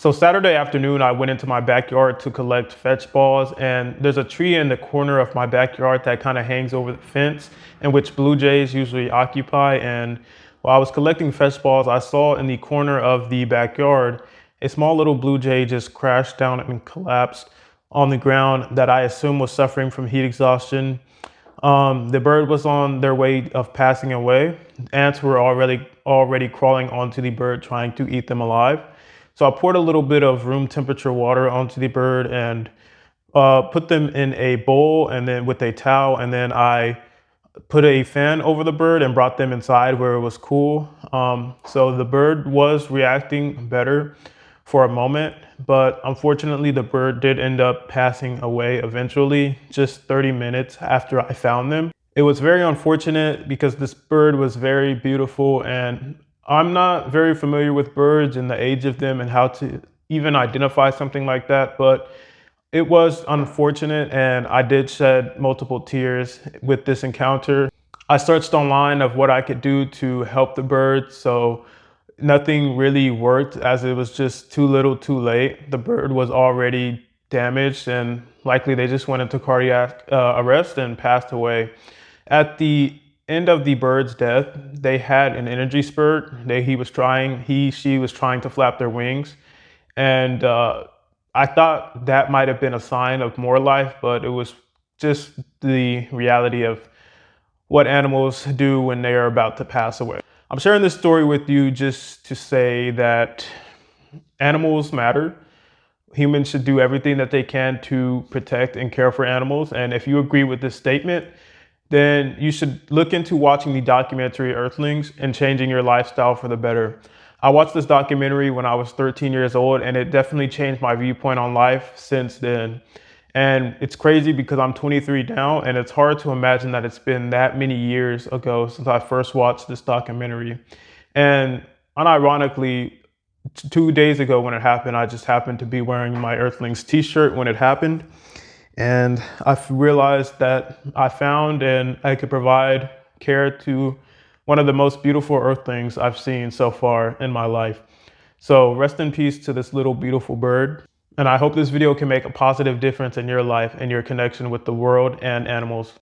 So Saturday afternoon, I went into my backyard to collect fetch balls, and there's a tree in the corner of my backyard that kind of hangs over the fence, in which blue jays usually occupy. And while I was collecting fetch balls, I saw in the corner of the backyard a small little blue jay just crashed down and collapsed on the ground that I assume was suffering from heat exhaustion. The bird was on their way of passing away. Ants were already crawling onto the bird, trying to eat them alive. So I poured a little bit of room temperature water onto the bird and put them in a bowl, and then with a towel, and then I put a fan over the bird and brought them inside where it was cool. So the bird was reacting better for a moment, but unfortunately, the bird did end up passing away eventually, just 30 minutes after I found them. It was very unfortunate because this bird was very beautiful, and I'm not very familiar with birds and the age of them and how to even identify something like that, but it was unfortunate, and I did shed multiple tears with this encounter. I searched online of what I could do to help the bird, so nothing really worked as it was just too little too late. The bird was already damaged, and likely they just went into cardiac arrest and passed away. At the end of the bird's death, they had an energy spurt. She was trying to flap their wings, and I thought that might have been a sign of more life, but it was just the reality of what animals do when they are about to pass away. I'm sharing this story with you just to say that animals matter. Humans should do everything that they can to protect and care for animals. And if you agree with this statement, then you should look into watching the documentary Earthlings and changing your lifestyle for the better. I watched this documentary when I was 13 years old, and it definitely changed my viewpoint on life since then. And it's crazy because I'm 23 now, and it's hard to imagine that it's been that many years ago since I first watched this documentary. And unironically, 2 days ago when it happened, I just happened to be wearing my Earthlings t-shirt when it happened. And I've realized that I found and I could provide care to one of the most beautiful Earthlings I've seen so far in my life. So rest in peace to this little beautiful bird. And I hope this video can make a positive difference in your life and your connection with the world and animals.